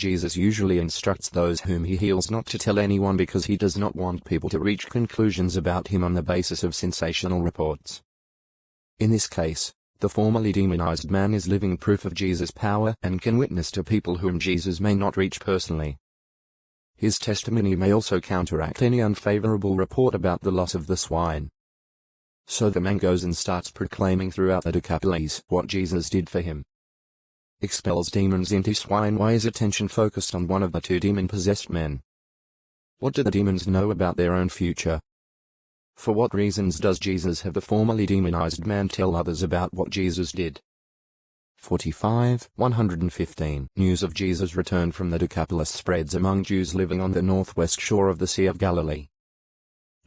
Jesus usually instructs those whom he heals not to tell anyone because he does not want people to reach conclusions about him on the basis of sensational reports. In this case, the formerly demonized man is living proof of Jesus' power and can witness to people whom Jesus may not reach personally. His testimony may also counteract any unfavorable report about the loss of the swine. So the man goes and starts proclaiming throughout the Decapolis what Jesus did for him. Expels demons into swine. Why is attention focused on one of the two demon-possessed men? What do the demons know about their own future? For what reasons does Jesus have the formerly demonized man tell others about what Jesus did? 45, 115. News of Jesus' return from the Decapolis spreads among Jews living on the northwest shore of the Sea of Galilee.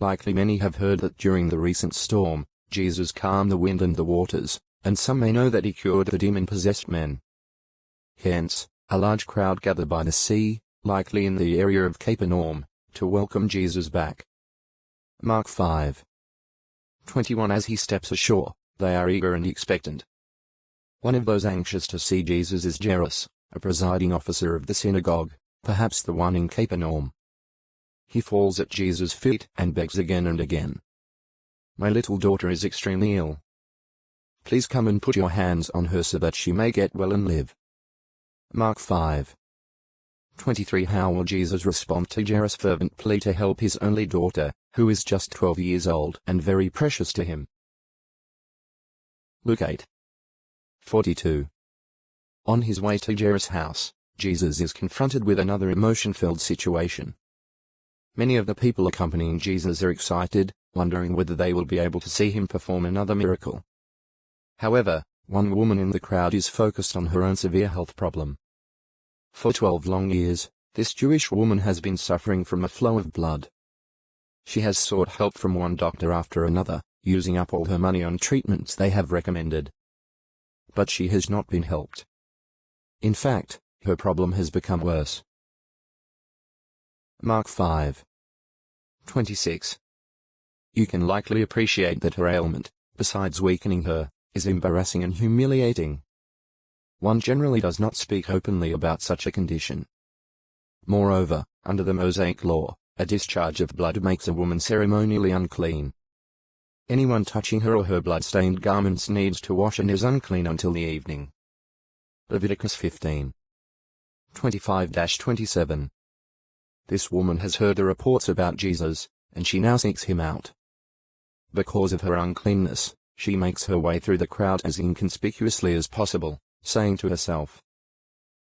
Likely many have heard that during the recent storm, Jesus calmed the wind and the waters, and some may know that he cured the demon-possessed men. Hence, a large crowd gathered by the sea, likely in the area of Capernaum, to welcome Jesus back. Mark 5:21. As he steps ashore, they are eager and expectant. One of those anxious to see Jesus is Jairus, a presiding officer of the synagogue, perhaps the one in Capernaum. He falls at Jesus' feet and begs again and again. "My little daughter is extremely ill. Please come and put your hands on her so that she may get well and live." Mark 5:23. How will Jesus respond to Jairus' fervent plea to help his only daughter, who is just 12 years old and very precious to him? Luke 8:42. On his way to Jairus' house, Jesus is confronted with another emotion-filled situation. Many of the people accompanying Jesus are excited, wondering whether they will be able to see him perform another miracle. However, one woman in the crowd is focused on her own severe health problem. For 12 long years, this Jewish woman has been suffering from a flow of blood. She has sought help from one doctor after another, using up all her money on treatments they have recommended. But she has not been helped. In fact, her problem has become worse. Mark 5:26. You can likely appreciate that her ailment, besides weakening her, is embarrassing and humiliating. One generally does not speak openly about such a condition. Moreover, under the Mosaic law, a discharge of blood makes a woman ceremonially unclean. Anyone touching her or her blood-stained garments needs to wash and is unclean until the evening. Leviticus 15:25-27. This woman has heard the reports about Jesus, and she now seeks him out. Because of her uncleanness, she makes her way through the crowd as inconspicuously as possible, saying to herself,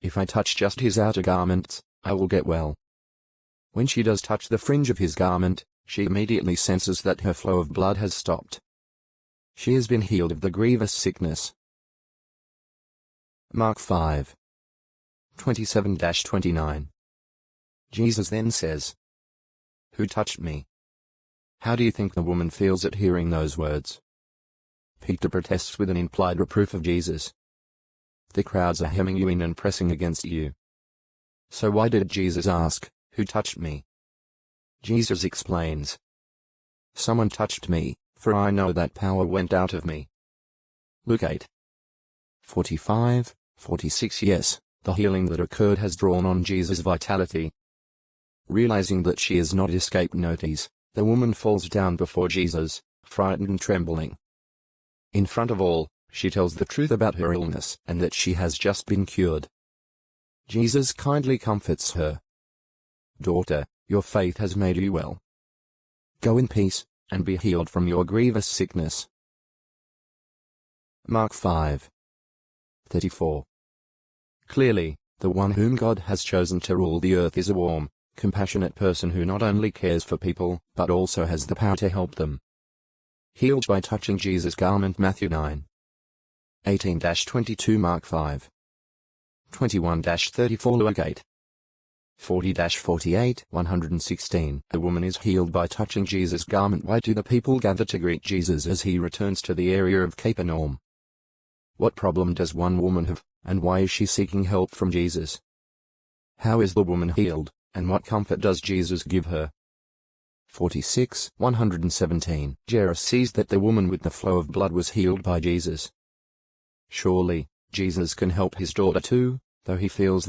"If I touch just his outer garments, I will get well." When she does touch the fringe of his garment, she immediately senses that her flow of blood has stopped. She has been healed of the grievous sickness. Mark 5:27-29. Jesus then says, "Who touched me?" How do you think the woman feels at hearing those words? Peter protests with an implied reproof of Jesus. The crowds are hemming you in and pressing against you. So why did Jesus ask, "Who touched me?" Jesus explains, "Someone touched me, for I know that power went out of me." Luke 8:45-46. Yes, the healing that occurred has drawn on Jesus' vitality. Realizing that she has not escaped notice, the woman falls down before Jesus, frightened and trembling. In front of all, she tells the truth about her illness and that she has just been cured. Jesus kindly comforts her. "Daughter, your faith has made you well. Go in peace, and be healed from your grievous sickness." Mark 5:34. Clearly, the one whom God has chosen to rule the earth is a warm, compassionate person who not only cares for people, but also has the power to help them. Healed by touching Jesus' garment. Matthew 9:18-22. Mark 5:21-34. Luke 8:40-48. 116. The woman is healed by touching Jesus' garment. Why do the people gather to greet Jesus as he returns to the area of Capernaum? What problem does one woman have, and why is she seeking help from Jesus? How is the woman healed, and what comfort does Jesus give her? 46:117. Jairus sees that the woman with the flow of blood was healed by Jesus. Surely, Jesus can help his daughter too, though he feels